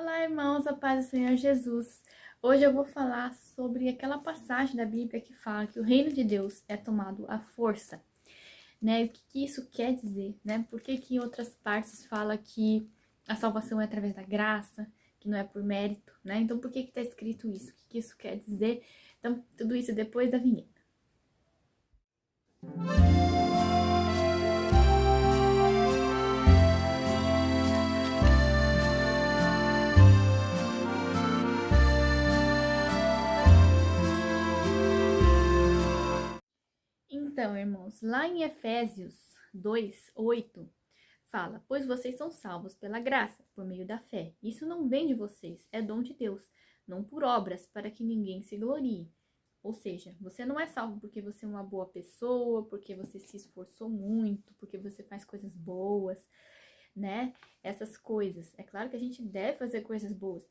Olá, irmãos, a paz do Senhor Jesus. Hoje eu vou falar sobre aquela passagem da Bíblia que fala que o reino de Deus é tomado à força, né? O que isso quer dizer, né? Por que que em outras partes fala que a salvação é através da graça, que não é por mérito, né? Então, por que que tá escrito isso? O que que isso quer dizer? Então, tudo isso depois da vinheta. Então, irmãos, lá em Efésios 2:8 fala: Pois vocês são salvos pela graça, por meio da fé. Isso não vem de vocês, é dom de Deus, não por obras, para que ninguém se glorie. Ou seja, você não é salvo porque você é uma boa pessoa, porque você se esforçou muito, porque você faz coisas boas, né? Essas coisas. É claro que a gente deve fazer coisas boas,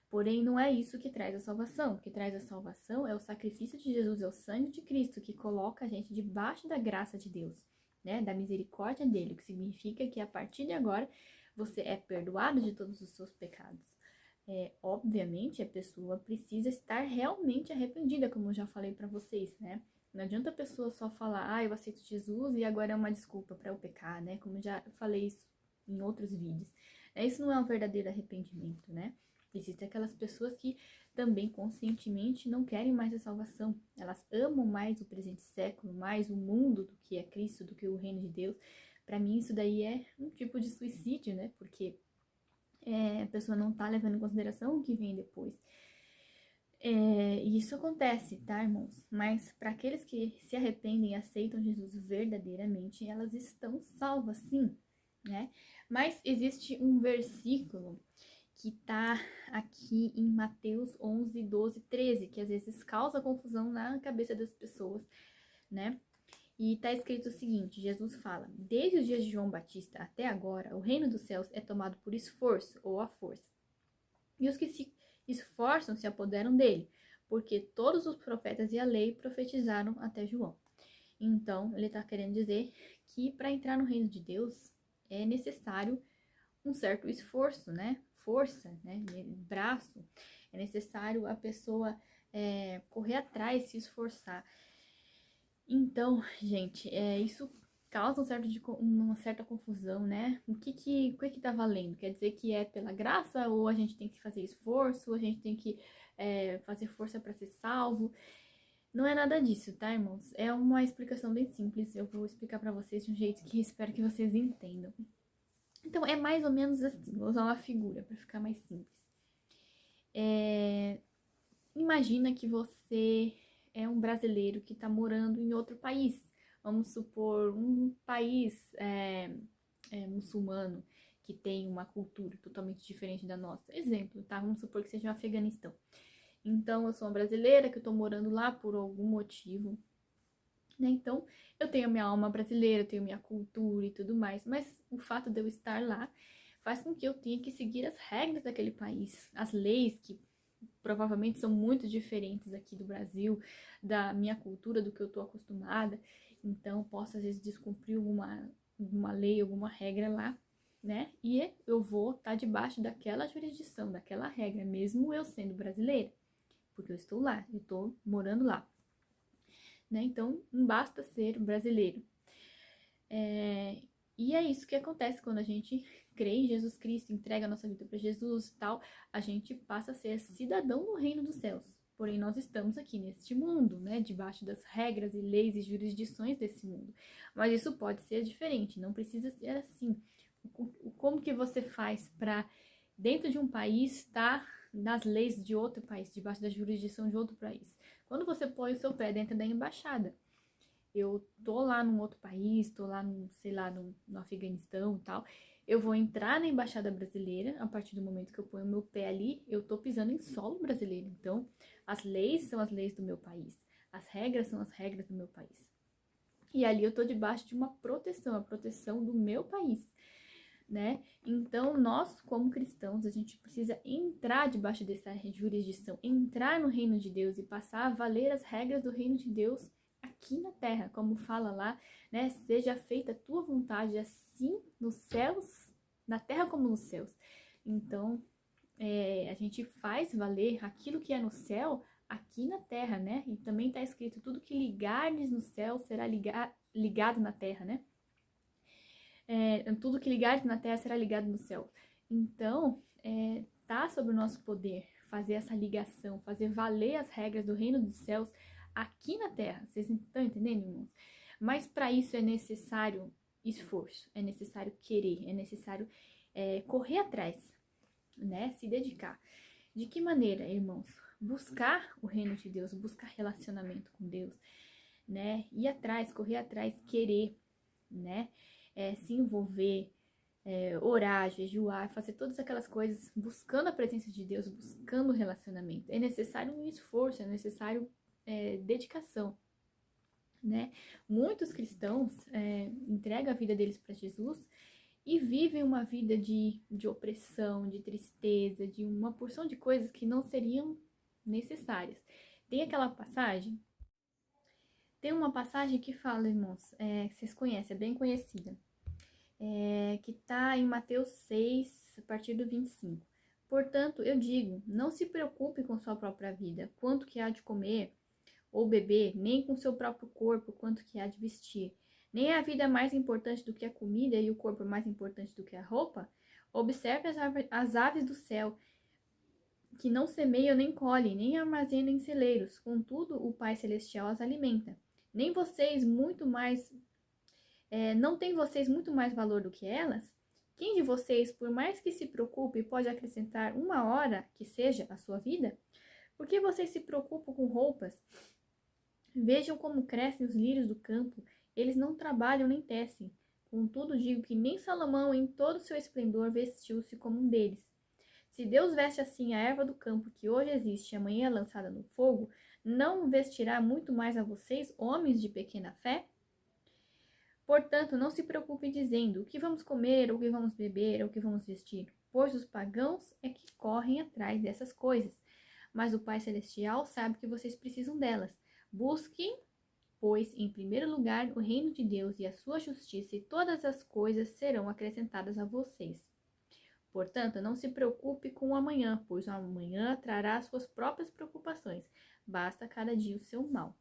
porém não é isso que traz a salvação. O que traz a salvação é o sacrifício de Jesus, é o sangue de Cristo que coloca a gente debaixo da graça de Deus, né? Da misericórdia dele, o que significa que a partir de agora você é perdoado de todos os seus pecados. Obviamente, a pessoa precisa estar realmente arrependida, como eu já falei para vocês, né? Não adianta a pessoa só falar, eu aceito Jesus e agora é uma desculpa para eu pecar, né? Como eu já falei isso em outros vídeos. Isso não é um verdadeiro arrependimento, né? Existem aquelas pessoas que também conscientemente não querem mais a salvação. Elas amam mais o presente século, mais o mundo do que é Cristo, do que o reino de Deus. Para mim, isso daí é um tipo de suicídio, né? Porque a pessoa não tá levando em consideração o que vem depois. E isso acontece, tá, irmãos? Mas para aqueles que se arrependem e aceitam Jesus verdadeiramente, elas estão salvas, sim, né? Mas existe um versículo que tá aqui em Mateus 11, 12, 13, que às vezes causa confusão na cabeça das pessoas, né? E tá escrito o seguinte: Jesus fala: Desde os dias de João Batista até agora, o reino dos céus é tomado por esforço ou à força. E os que se esforçam se apoderam dele, porque todos os profetas e a lei profetizaram até João. Então, ele está querendo dizer que para entrar no reino de Deus é necessário um certo esforço, né? Força, né? Braço. É necessário a pessoa correr atrás, se esforçar. Então, gente, isso causa uma certa confusão, né? O que tá valendo? Quer dizer que é pela graça ou a gente tem que fazer esforço, ou a gente tem que fazer força para ser salvo? Não é nada disso, tá, irmãos? É uma explicação bem simples. Eu vou explicar para vocês de um jeito que espero que vocês entendam. Então, é mais ou menos assim. Vou usar uma figura para ficar mais simples. Imagina que você é um brasileiro que está morando em outro país. Vamos supor, um país muçulmano que tem uma cultura totalmente diferente da nossa. Exemplo, tá? Vamos supor que seja o Afeganistão. Então, eu sou uma brasileira que eu tô morando lá por algum motivo, né? Então, eu tenho minha alma brasileira, eu tenho minha cultura e tudo mais, mas o fato de eu estar lá faz com que eu tenha que seguir as regras daquele país, as leis que provavelmente são muito diferentes aqui do Brasil, da minha cultura, do que eu tô acostumada. Então, posso às vezes descumprir alguma lei, alguma regra lá, né? E eu vou estar debaixo daquela jurisdição, daquela regra, mesmo eu sendo brasileira, porque eu estou lá, eu estou morando lá, né? Então, não basta ser brasileiro. E é isso que acontece quando a gente crê em Jesus Cristo, entrega a nossa vida para Jesus e tal, a gente passa a ser cidadão no reino dos céus. Porém, nós estamos aqui neste mundo, né, debaixo das regras e leis e jurisdições desse mundo. Mas isso pode ser diferente, não precisa ser assim. Como que você faz para, dentro de um país, estar nas leis de outro país, debaixo da jurisdição de outro país? Quando você põe o seu pé dentro da embaixada, eu tô lá num outro país, tô lá, sei lá, no Afeganistão e tal, eu vou entrar na embaixada brasileira, a partir do momento que eu ponho meu pé ali, eu tô pisando em solo brasileiro. Então, as leis são as leis do meu país, as regras são as regras do meu país. E ali eu tô debaixo de uma proteção, a proteção do meu país, né? Então, nós, como cristãos, a gente precisa entrar debaixo dessa jurisdição, entrar no reino de Deus e passar a valer as regras do reino de Deus aqui na terra, como fala lá, né? Seja feita a tua vontade, assim nos céus, na terra como nos céus. Então, a gente faz valer aquilo que é no céu aqui na terra, né? E também está escrito, tudo que ligardes no céu será ligado na terra, né? Tudo que ligardes na terra será ligado no céu. Então, tá sob o nosso poder fazer essa ligação, fazer valer as regras do reino dos céus aqui na terra. Vocês estão entendendo, irmãos? Mas para isso é necessário esforço, é necessário querer, é necessário correr atrás, né? Se dedicar. De que maneira, irmãos? Buscar o reino de Deus, buscar relacionamento com Deus, né? Ir atrás, correr atrás, querer, né? Se envolver, orar, jejuar, fazer todas aquelas coisas, buscando a presença de Deus, buscando o relacionamento. É necessário um esforço, é necessário dedicação, né? Muitos cristãos entregam a vida deles para Jesus e vivem uma vida de opressão, de tristeza, de uma porção de coisas que não seriam necessárias. Tem uma passagem que fala, irmãos, vocês conhecem, é bem conhecida, que está em Mateus 6, a partir do 25. Portanto, eu digo, não se preocupe com sua própria vida, quanto que há de comer ou beber, nem com seu próprio corpo, quanto que há de vestir. Nem a vida é mais importante do que a comida e o corpo é mais importante do que a roupa? Observe as aves do céu, que não semeiam nem colhem, nem armazenam em celeiros. Contudo, o Pai Celestial as alimenta. Nem vocês muito mais... não tem vocês muito mais valor do que elas? Quem de vocês, por mais que se preocupe, pode acrescentar uma hora que seja a sua vida? Por que vocês se preocupam com roupas? Vejam como crescem os lírios do campo, eles não trabalham nem tecem. Contudo, digo que nem Salomão, em todo o seu esplendor, vestiu-se como um deles. Se Deus veste assim a erva do campo, que hoje existe e amanhã é lançada no fogo, não vestirá muito mais a vocês, homens de pequena fé? Portanto, não se preocupe dizendo o que vamos comer, ou o que vamos beber, ou o que vamos vestir, pois os pagãos é que correm atrás dessas coisas. Mas o Pai Celestial sabe que vocês precisam delas. Busquem, pois, em primeiro lugar, o reino de Deus e a sua justiça, e todas as coisas serão acrescentadas a vocês. Portanto, não se preocupe com o amanhã, pois o amanhã trará suas próprias preocupações. Basta cada dia o seu mal.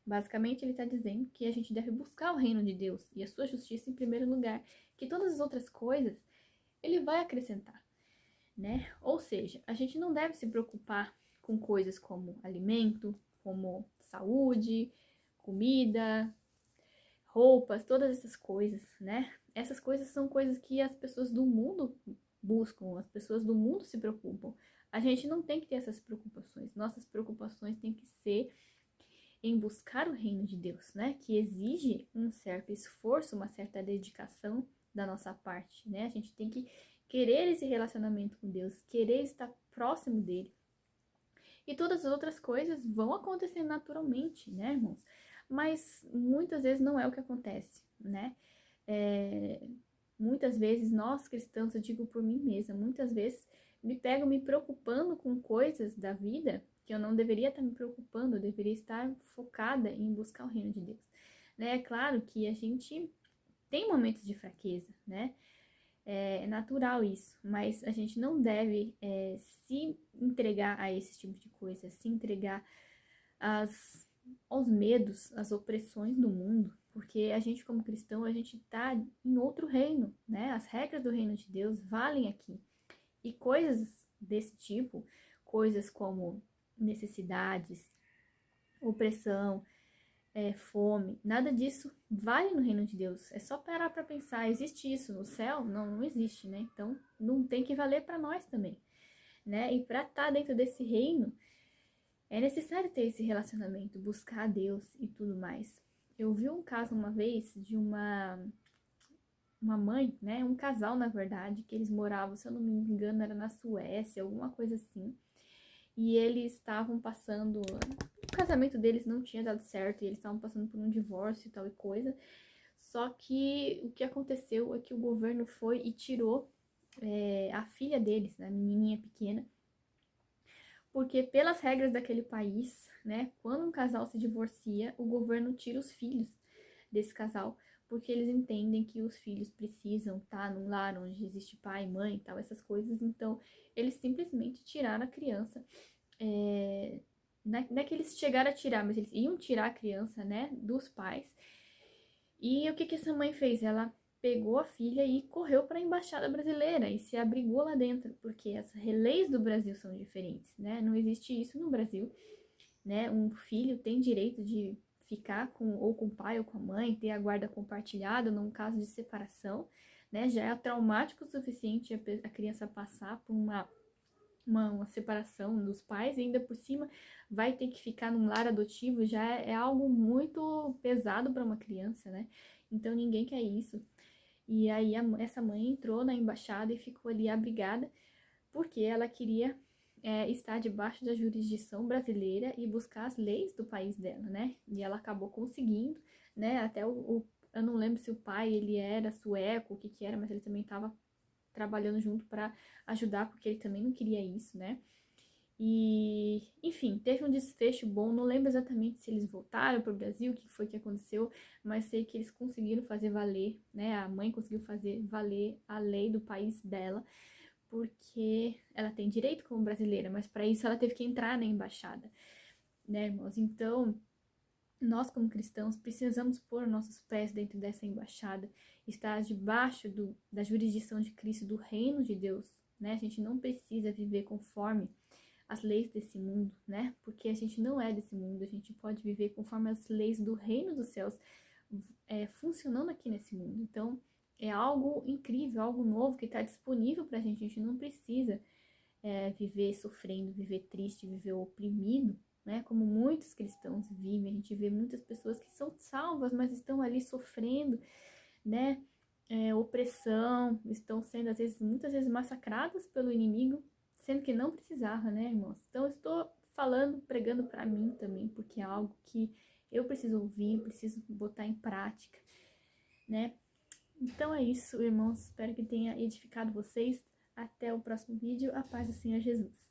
Basicamente, ele está dizendo que a gente deve buscar o reino de Deus e a sua justiça em primeiro lugar, que todas as outras coisas ele vai acrescentar, né? Ou seja, a gente não deve se preocupar com coisas como alimento, como saúde, comida, roupas, todas essas coisas, né? Essas coisas são coisas que as pessoas do mundo buscam, as pessoas do mundo se preocupam. A gente não tem que ter essas preocupações. Nossas preocupações têm que ser em buscar o reino de Deus, né? Que exige um certo esforço, uma certa dedicação da nossa parte, né? A gente tem que querer esse relacionamento com Deus, querer estar próximo dele. E todas as outras coisas vão acontecer naturalmente, né, irmãos? Mas muitas vezes não é o que acontece, né? Muitas vezes nós cristãos, eu digo por mim mesma, muitas vezes me pego me preocupando com coisas da vida que eu não deveria estar me preocupando, eu deveria estar focada em buscar o reino de Deus, né? É claro que a gente tem momentos de fraqueza, né? É natural isso, mas a gente não deve se entregar a esse tipo de coisa, se entregar aos medos, às opressões do mundo, porque a gente como cristão, a gente tá em outro reino, né? As regras do reino de Deus valem aqui. E coisas desse tipo, coisas como necessidades, opressão, fome, nada disso vale no reino de Deus. É só parar para pensar, existe isso no céu? Não, não existe, né? Então, não tem que valer para nós também, né? E para estar dentro desse reino, é necessário ter esse relacionamento, buscar a Deus e tudo mais. Eu vi um caso uma vez de uma mãe, né? Um casal, na verdade, que eles moravam, se eu não me engano, era na Suécia, alguma coisa assim. E eles estavam passando... O casamento deles não tinha dado certo e eles estavam passando por um divórcio e tal e coisa. Só que o que aconteceu é que o governo foi e tirou a filha deles, né? A menininha pequena, porque pelas regras daquele país, né, quando um casal se divorcia, o governo tira os filhos desse casal, porque eles entendem que os filhos precisam estar num lar onde existe pai, mãe e tal, essas coisas. Então, eles simplesmente tiraram a criança. Não é que eles chegaram a tirar, mas eles iam tirar a criança, né, dos pais. E o que que essa mãe fez? Ela pegou a filha e correu para a embaixada brasileira e se abrigou lá dentro, porque as leis do Brasil são diferentes, né? Não existe isso no Brasil, né? Um filho tem direito de ficar com o pai ou com a mãe, ter a guarda compartilhada num caso de separação, né? Já é traumático o suficiente a criança passar por uma separação dos pais e ainda por cima vai ter que ficar num lar adotivo, já é algo muito pesado para uma criança, né? Então ninguém quer isso. E aí essa mãe entrou na embaixada e ficou ali abrigada porque ela queria estar debaixo da jurisdição brasileira e buscar as leis do país dela, né? E ela acabou conseguindo, né? Até eu não lembro se o pai ele era sueco, o que que era, mas ele também estava trabalhando junto para ajudar, porque ele também não queria isso, né? E, enfim, teve um desfecho bom. Não lembro exatamente se eles voltaram para o Brasil, o que foi que aconteceu, mas sei que eles conseguiram fazer valer, né? A mãe conseguiu fazer valer a lei do país dela, porque ela tem direito como brasileira, mas para isso ela teve que entrar na embaixada, né, irmãos? Então, nós, como cristãos, precisamos pôr nossos pés dentro dessa embaixada, estar debaixo da jurisdição de Cristo, do reino de Deus, né? A gente não precisa viver conforme as leis desse mundo, né? Porque a gente não é desse mundo, a gente pode viver conforme as leis do reino dos céus funcionando aqui nesse mundo. Então, é algo incrível, algo novo que está disponível para a gente não precisa viver sofrendo, viver triste, viver oprimido, né? Como muitos cristãos vivem, a gente vê muitas pessoas que são salvas, mas estão ali sofrendo, né? Opressão, estão sendo às vezes, muitas vezes massacradas pelo inimigo, sendo que não precisava, né, irmãos? Então eu estou falando, pregando para mim também, porque é algo que eu preciso ouvir, preciso botar em prática, né? Então é isso, irmãos. Espero que tenha edificado vocês. Até o próximo vídeo. A paz do Senhor Jesus.